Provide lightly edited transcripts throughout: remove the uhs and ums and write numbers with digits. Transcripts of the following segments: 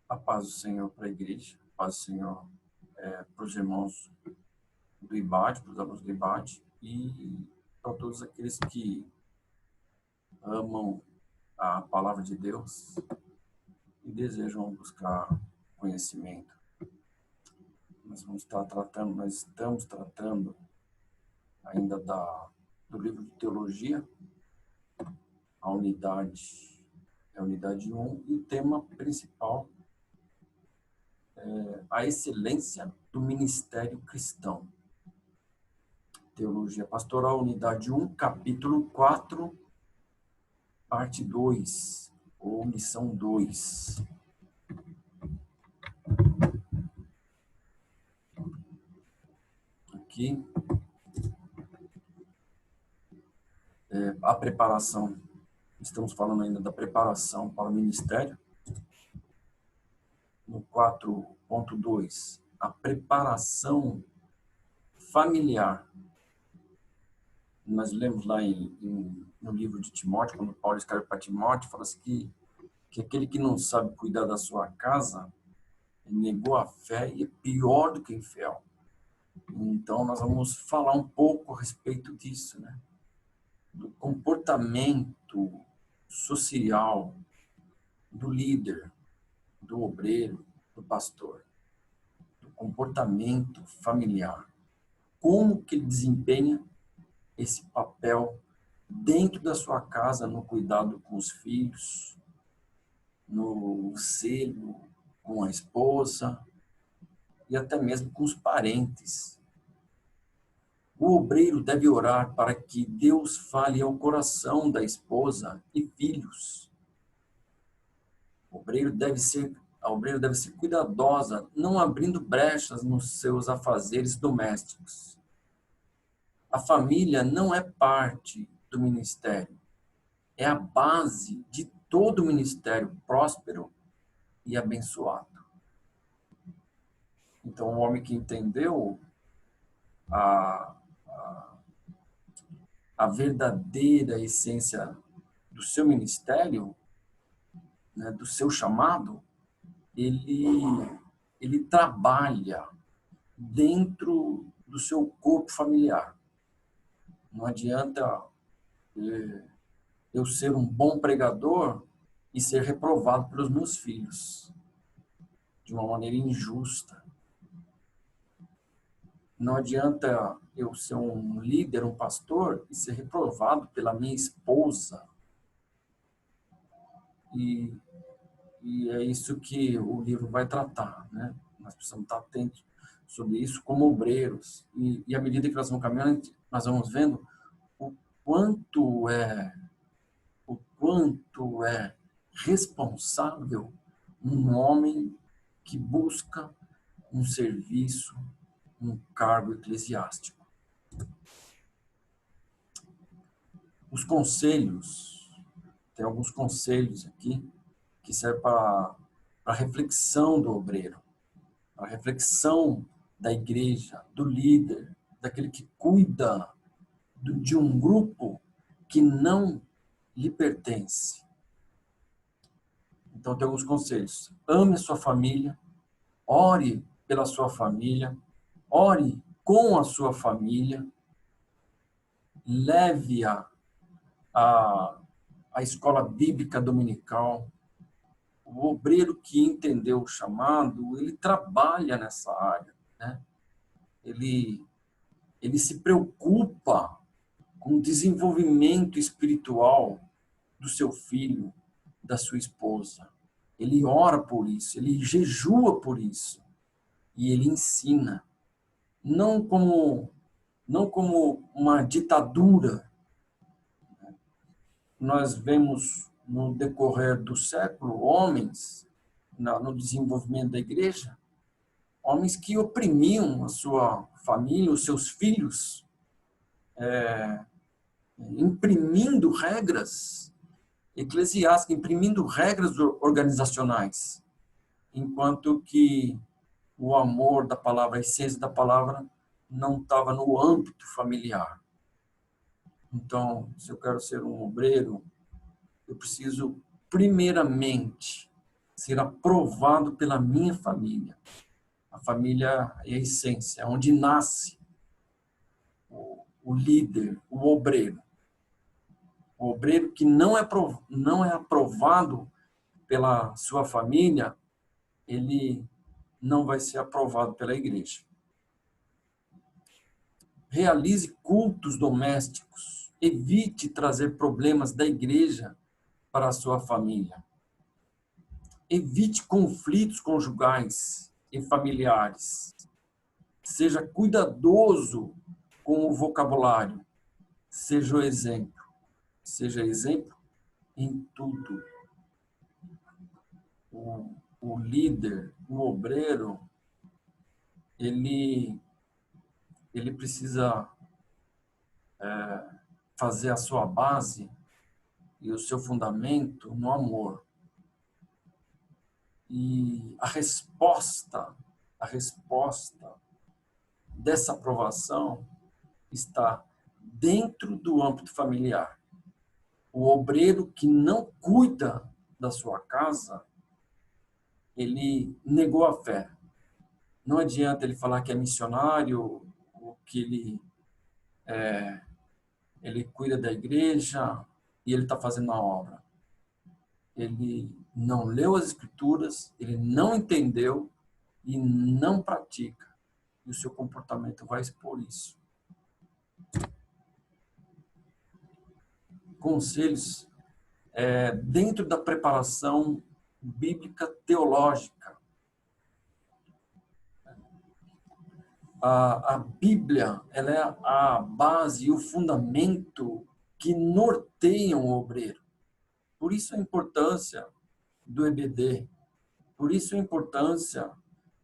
A paz do Senhor para a igreja, a paz do Senhor para os irmãos do IBAD, para os alunos do IBAD e para todos aqueles que amam a palavra de Deus e desejam buscar conhecimento. Nós estamos tratando ainda do livro de teologia, a unidade 1, e o tema principal é a excelência do ministério cristão. Teologia Pastoral, unidade 1, capítulo 4, parte 2, ou lição 2. Aqui, a preparação. Estamos falando ainda da preparação para o ministério. No 4.2, a preparação familiar. Nós lemos lá no livro de Timóteo, quando Paulo escreve para Timóteo, fala assim que aquele que não sabe cuidar da sua casa negou a fé e é pior do que infiel. Então, nós vamos falar um pouco a respeito disso, né? Do comportamento social do líder, do obreiro, do pastor, do comportamento familiar. Como que ele desempenha esse papel dentro da sua casa, no cuidado com os filhos, no selo com a esposa e até mesmo com os parentes. O obreiro deve orar para que Deus fale ao coração da esposa e filhos. A obreiro deve ser cuidadosa, não abrindo brechas nos seus afazeres domésticos. A família não é parte do ministério, é a base de todo o ministério próspero e abençoado. Então, o homem que entendeu a verdadeira essência do seu ministério, né, do seu chamado, ele trabalha dentro do seu corpo familiar. Não adianta eu ser um bom pregador e ser reprovado pelos meus filhos de uma maneira injusta. Não adianta eu ser um líder, um pastor, e ser reprovado pela minha esposa. E é isso que o livro vai tratar, né? Nós precisamos estar atentos sobre isso como obreiros. E à medida que nós vamos caminhando, nós vamos vendo o quanto é responsável um homem que busca um serviço, um cargo eclesiástico. Os conselhos, tem alguns conselhos aqui que servem para a reflexão do obreiro, a reflexão da igreja, do líder, daquele que cuida de um grupo que não lhe pertence. Então, tem alguns conselhos. Ame a sua família, ore pela sua família, ore com a sua família, leve-a à escola bíblica dominical. O obreiro que entendeu o chamado, ele trabalha nessa área, né? Ele se preocupa com o desenvolvimento espiritual do seu filho, da sua esposa. Ele ora por isso, ele jejua por isso. E ele ensina. Não como uma ditadura. Nós vemos no decorrer do século homens, no desenvolvimento da igreja, homens que oprimiam a sua família, os seus filhos, imprimindo regras eclesiásticas, imprimindo regras organizacionais, enquanto que o amor da palavra, a essência da palavra, não estava no âmbito familiar. Então, se eu quero ser um obreiro, eu preciso, primeiramente, ser aprovado pela minha família. A família é a essência, é onde nasce o líder, o obreiro. O obreiro que não é aprovado pela sua família, ele não vai ser aprovado pela igreja. Realize cultos domésticos. Evite trazer problemas da igreja para a sua família. Evite conflitos conjugais e familiares. Seja cuidadoso com o vocabulário. Seja o exemplo. Seja exemplo em tudo. O líder, o obreiro, ele precisa fazer a sua base e o seu fundamento no amor. E a resposta dessa aprovação está dentro do âmbito familiar. O obreiro que não cuida da sua casa, ele negou a fé. Não adianta ele falar que é missionário, ou que ele cuida da igreja e ele está fazendo a obra. Ele não leu as escrituras, ele não entendeu e não pratica. E o seu comportamento vai expor isso. Conselhos dentro da preparação bíblica teológica. A Bíblia, ela é a base e o fundamento que norteiam o obreiro. Por isso a importância do EBD, por isso a importância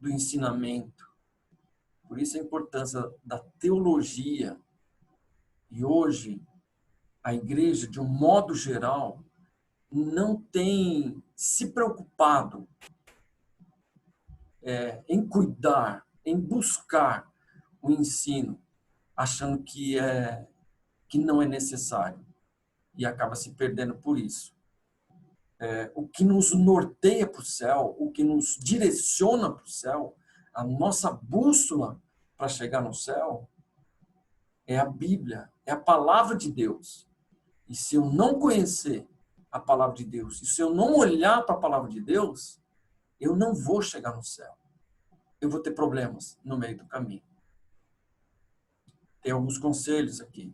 do ensinamento, por isso a importância da teologia. E hoje, a igreja, de um modo geral, não tem se preocupado em cuidar, em buscar o ensino, achando que não é necessário, e acaba se perdendo por isso. O que nos norteia para o céu, o que nos direciona para o céu, a nossa bússola para chegar no céu, é a Bíblia, é a palavra de Deus. E se eu não conhecer a palavra de Deus, e se eu não olhar para a palavra de Deus, eu não vou chegar no céu. Eu vou ter problemas no meio do caminho. Tem alguns conselhos aqui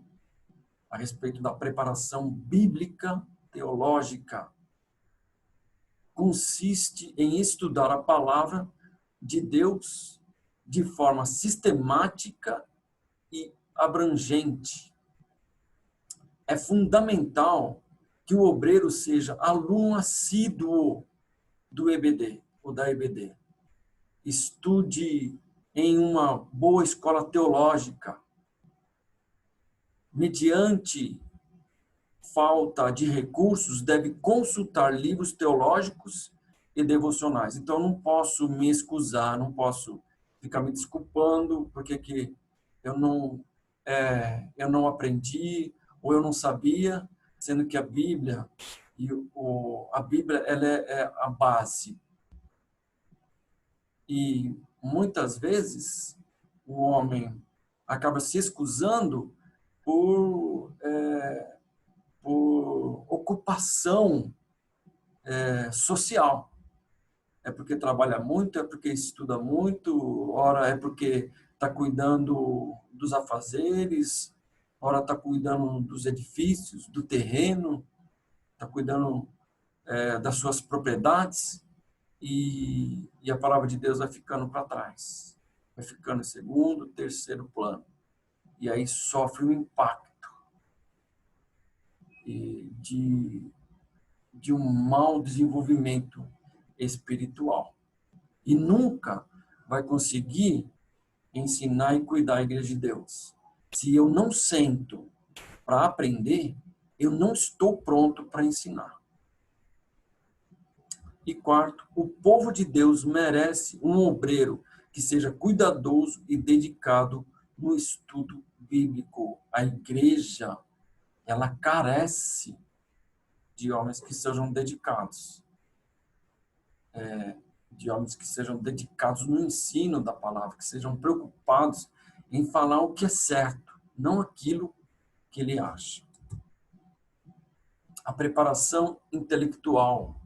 a respeito da preparação bíblica teológica. Consiste em estudar a palavra de Deus de forma sistemática e abrangente. É fundamental que o obreiro seja aluno assíduo do EBD, ou da EBD. Estude em uma boa escola teológica. Mediante falta de recursos, deve consultar livros teológicos e devocionais. Então, eu não posso me excusar, não posso ficar me desculpando porque que eu não aprendi ou eu não sabia, sendo que a Bíblia ela é a base. E muitas vezes o homem acaba se excusando por ocupação social. É porque trabalha muito, é porque estuda muito, ora é porque está cuidando dos afazeres, ora está cuidando dos edifícios, do terreno, está cuidando das suas propriedades, e a palavra de Deus vai ficando para trás. Vai ficando em segundo, terceiro plano. E aí sofre um impacto de um mau desenvolvimento espiritual. E nunca vai conseguir ensinar e cuidar a igreja de Deus. Se eu não sento para aprender, eu não estou pronto para ensinar. E quarto, o povo de Deus merece um obreiro que seja cuidadoso e dedicado no estudo bíblico. A igreja, ela carece de homens que sejam dedicados. de homens que sejam dedicados no ensino da palavra, que sejam preocupados em falar o que é certo, não aquilo que ele acha. A preparação intelectual.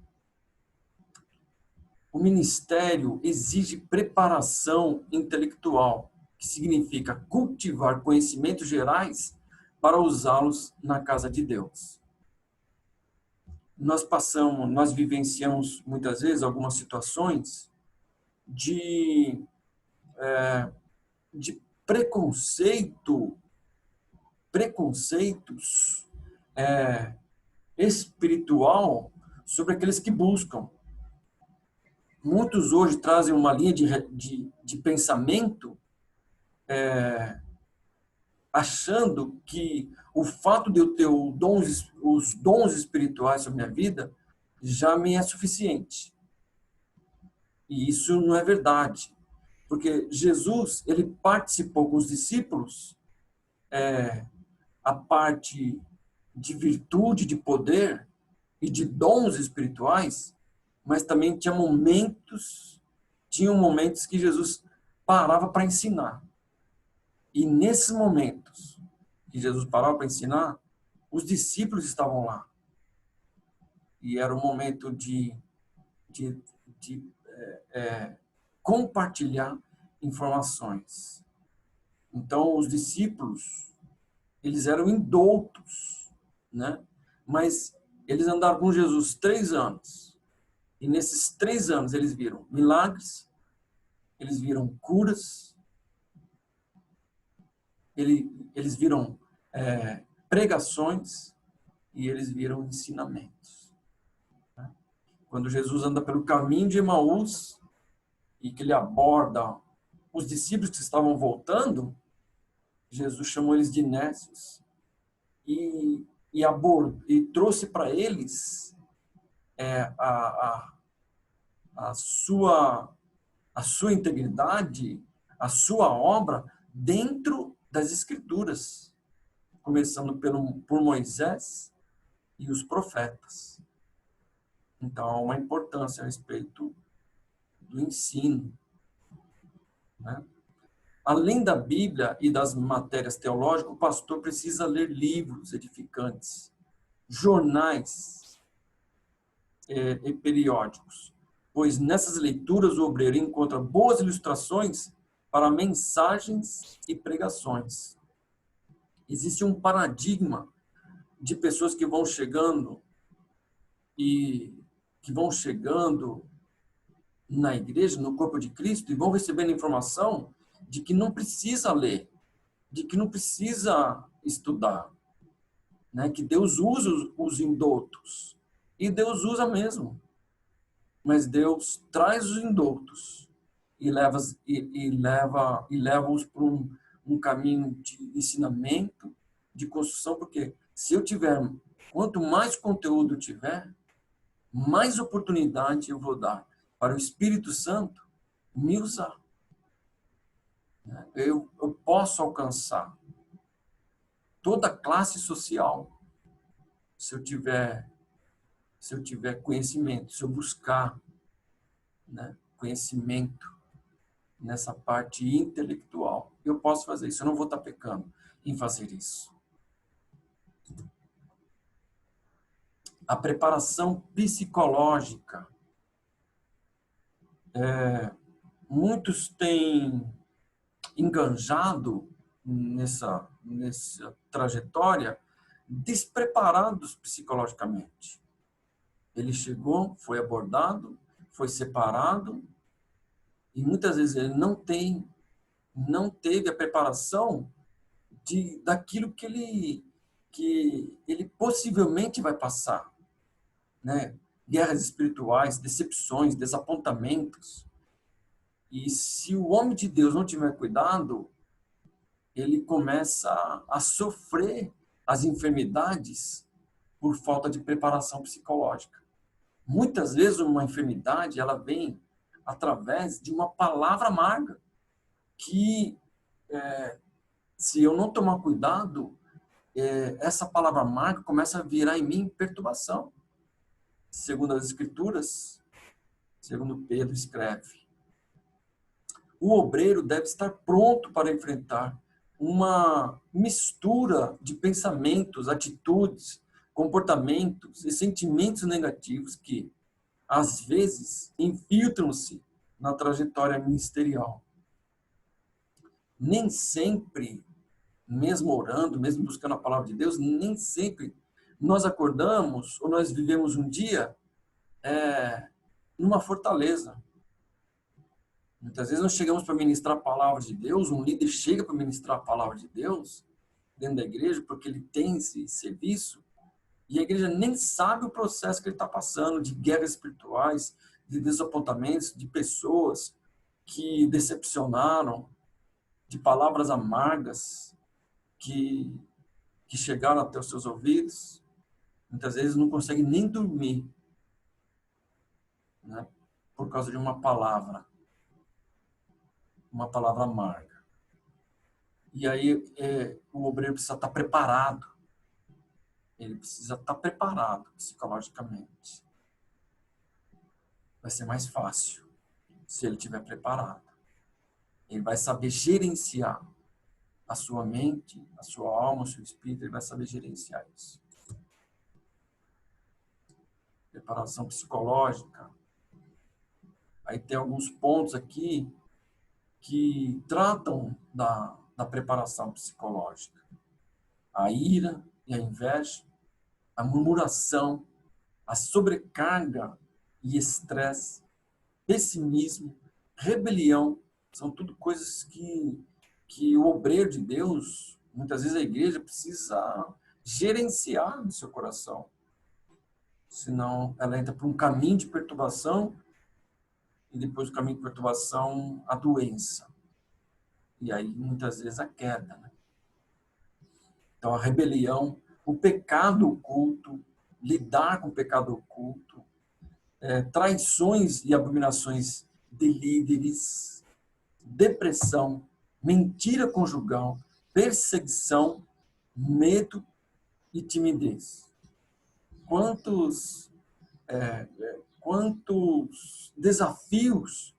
O ministério exige preparação intelectual, que significa cultivar conhecimentos gerais para usá-los na casa de Deus. Nós vivenciamos muitas vezes algumas situações de preconceitos espiritual sobre aqueles que buscam. Muitos hoje trazem uma linha de pensamento achando que o fato de eu ter os dons espirituais sobre minha vida já me é suficiente. E isso não é verdade. Porque Jesus, ele participou com os discípulos a parte de virtude, de poder e de dons espirituais, mas também tinham momentos que Jesus parava para ensinar. E nesses momentos que Jesus parava para ensinar, os discípulos estavam lá. E era um momento de compartilhar informações. Então, os discípulos, eles eram indoutos, né? Mas eles andaram com Jesus 3 anos. E nesses 3 anos eles viram milagres, eles viram curas, eles viram pregações e eles viram ensinamentos. Quando Jesus anda pelo caminho de Emaús e que ele aborda os discípulos que estavam voltando, Jesus chamou eles de nécios e trouxe para eles a sua integridade, a sua obra dentro das Escrituras, começando por Moisés e os profetas. Então, há uma importância a respeito do ensino, né? Além da Bíblia e das matérias teológicas, o pastor precisa ler livros edificantes, jornais e periódicos, pois nessas leituras o obreiro encontra boas ilustrações para mensagens e pregações. Existe um paradigma de pessoas que vão chegando na igreja, no corpo de Cristo, e vão recebendo informação de que não precisa ler, de que não precisa estudar, né? Que Deus usa os indoutos. E Deus usa mesmo. Mas Deus traz os indoutos e leva-os por um caminho de ensinamento, de construção, porque quanto mais conteúdo eu tiver, mais oportunidade eu vou dar para o Espírito Santo me usar. Eu posso alcançar toda classe social se eu tiver conhecimento, se eu buscar, né, conhecimento nessa parte intelectual. Eu posso fazer isso, eu não vou estar pecando em fazer isso. A preparação psicológica. Muitos têm enganjado nessa trajetória despreparados psicologicamente. Ele chegou, foi abordado, foi separado e muitas vezes ele não teve a preparação daquilo que ele possivelmente vai passar, né? Guerras espirituais, decepções, desapontamentos. E se o homem de Deus não tiver cuidado, ele começa a sofrer as enfermidades por falta de preparação psicológica. Muitas vezes uma enfermidade ela vem através de uma palavra amarga que, se eu não tomar cuidado, essa palavra amarga começa a virar em mim perturbação. Segundo as Escrituras, Segundo Pedro escreve, o obreiro deve estar pronto para enfrentar uma mistura de pensamentos, atitudes, comportamentos e sentimentos negativos que, às vezes, infiltram-se na trajetória ministerial. Nem sempre, mesmo orando, mesmo buscando a palavra de Deus, nem sempre nós acordamos ou nós vivemos um dia numa fortaleza. Muitas vezes nós chegamos para ministrar a palavra de Deus, um líder chega para ministrar a palavra de Deus dentro da igreja, porque ele tem esse serviço, e a igreja nem sabe o processo que ele está passando, de guerras espirituais, de desapontamentos, de pessoas que decepcionaram, de palavras amargas que chegaram até os seus ouvidos. Muitas vezes não consegue nem dormir, né, por causa de uma palavra amarga. E aí o obreiro precisa estar preparado. Ele precisa estar preparado psicologicamente. Vai ser mais fácil se ele estiver preparado. Ele vai saber gerenciar a sua mente, a sua alma, o seu espírito, ele vai saber gerenciar isso. Preparação psicológica. Aí tem alguns pontos aqui que tratam da preparação psicológica. A ira e a inveja, a murmuração, a sobrecarga e estresse, pessimismo, rebelião, são tudo coisas que o obreiro de Deus, muitas vezes a igreja precisa gerenciar no seu coração. Senão ela entra por um caminho de perturbação e depois do caminho de perturbação a doença. E aí muitas vezes a queda, né? Então a rebelião, o pecado oculto, lidar com o pecado oculto, traições e abominações de líderes, depressão, mentira conjugal, perseguição, medo e timidez. Quantos desafios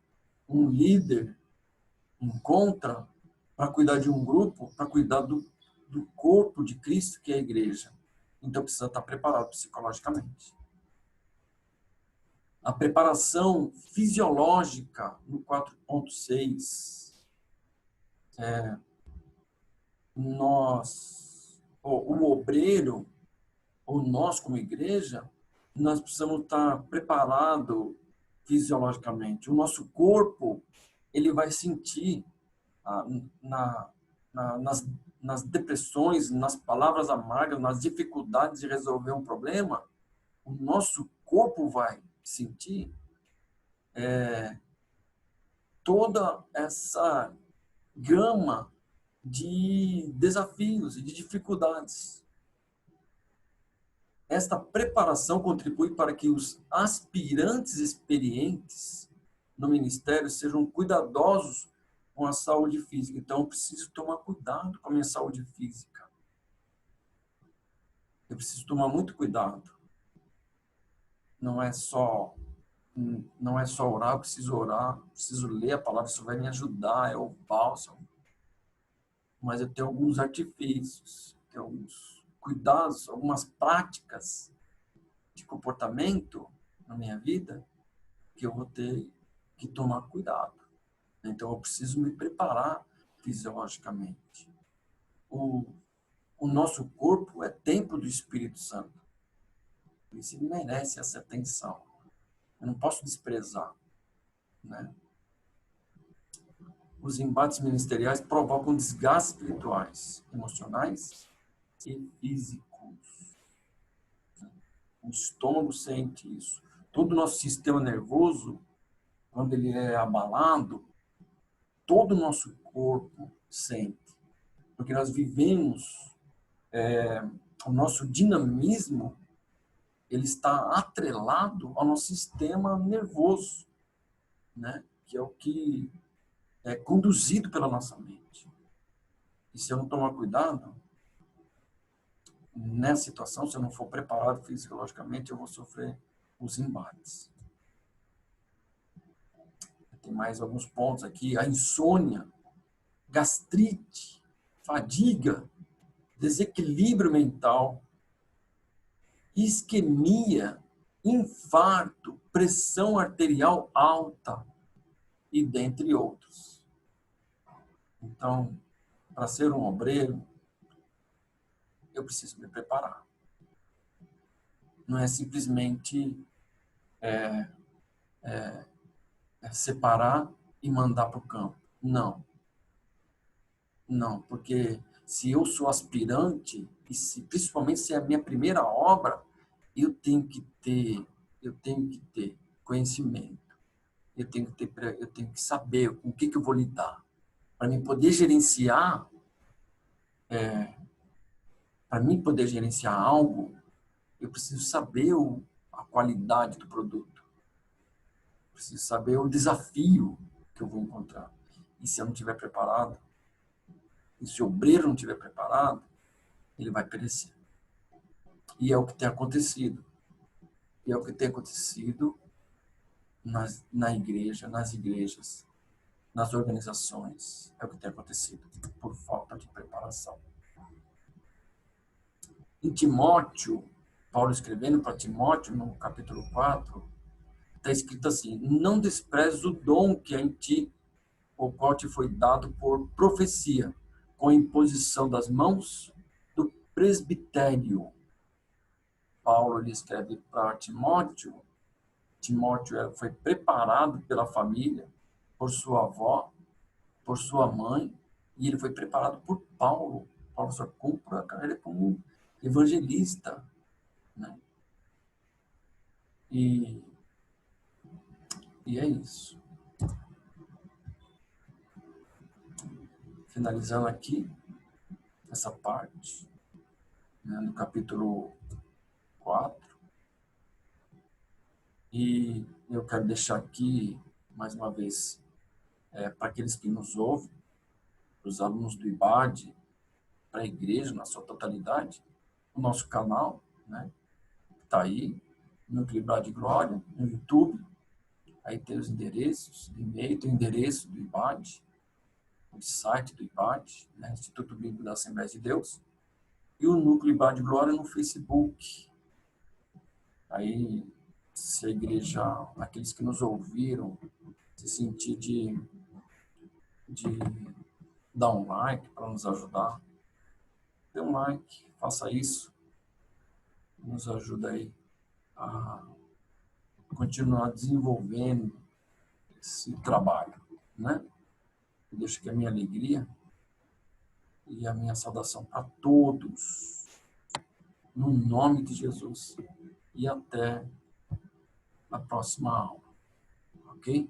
um líder encontra para cuidar de um grupo, para cuidar do corpo de Cristo, que é a igreja. Então precisa estar preparado psicologicamente. A preparação fisiológica no 4.6, o obreiro, ou nós como igreja, nós precisamos estar preparado fisiologicamente. O nosso corpo, ele vai sentir nas depressões, nas palavras amargas, nas dificuldades de resolver um problema, o nosso corpo vai sentir toda essa gama de desafios e de dificuldades. Esta preparação contribui para que os aspirantes experientes no ministério sejam cuidadosos com a saúde física. Então, eu preciso tomar cuidado com a minha saúde física. Eu preciso tomar muito cuidado. Não é só orar, eu preciso ler a palavra, isso vai me ajudar, é o bálsamo. Mas eu tenho alguns artifícios, tenho alguns cuidados, algumas práticas de comportamento na minha vida que eu vou ter que tomar cuidado. Então, eu preciso me preparar fisiologicamente. O nosso corpo é templo do Espírito Santo. Isso merece essa atenção. Eu não posso desprezar, né? Os embates ministeriais provocam desgastes espirituais, emocionais e físicos. O estômago sente isso. Todo o nosso sistema nervoso, quando ele é abalado, todo o nosso corpo sente. Porque nós vivemos, o nosso dinamismo, ele está atrelado ao nosso sistema nervoso, né? Que é o que é conduzido pela nossa mente. E se eu não tomar cuidado, nessa situação, se eu não for preparado fisiologicamente, eu vou sofrer os embates. tem mais alguns pontos aqui. A insônia, gastrite, fadiga, desequilíbrio mental, isquemia, infarto, pressão arterial alta e dentre outros. Então, para ser um obreiro, eu preciso me preparar. Não é simplesmente separar e mandar para o campo. Não. Não, porque se eu sou aspirante, e principalmente se é a minha primeira obra, eu tenho que ter conhecimento. Eu tenho que saber com o que eu vou lidar. Para mim poder gerenciar, para mim poder gerenciar algo, eu preciso saber a qualidade do produto. Preciso saber o desafio que eu vou encontrar. E se eu não estiver preparado, e se o obreiro não estiver preparado, ele vai perecer. E é o que tem acontecido. E é o que tem acontecido na igreja, nas igrejas, nas organizações. É o que tem acontecido por falta de preparação. Em Timóteo, Paulo escrevendo para Timóteo, no capítulo 4, está escrito assim: não despreze o dom que há em ti, o qual te foi dado por profecia, com a imposição das mãos do presbitério. Paulo lhe escreve para Timóteo. Timóteo foi preparado pela família, por sua avó, por sua mãe, e ele foi preparado por Paulo. Paulo só cumpre a carreira como evangelista, né? E é isso. Finalizando aqui essa parte, né, no capítulo 4. E eu quero deixar aqui, mais uma vez, para aqueles que nos ouvem, para os alunos do IBAD, para a igreja na sua totalidade, o nosso canal, né, está aí, Núcleo IBAD Glória, no YouTube. Aí tem os endereços, e-mail, tem o endereço do IBAD, o site do IBAD, né, Instituto Bíblico da Assembleia de Deus, e o Núcleo IBAD Glória no Facebook. Aí, se a igreja, aqueles que nos ouviram, se sentir de dar um like para nos ajudar, dê um like, faça isso, nos ajuda aí a continuar desenvolvendo esse trabalho, né? Eu deixo aqui a minha alegria e a minha saudação para todos, no nome de Jesus, e até a próxima aula, ok?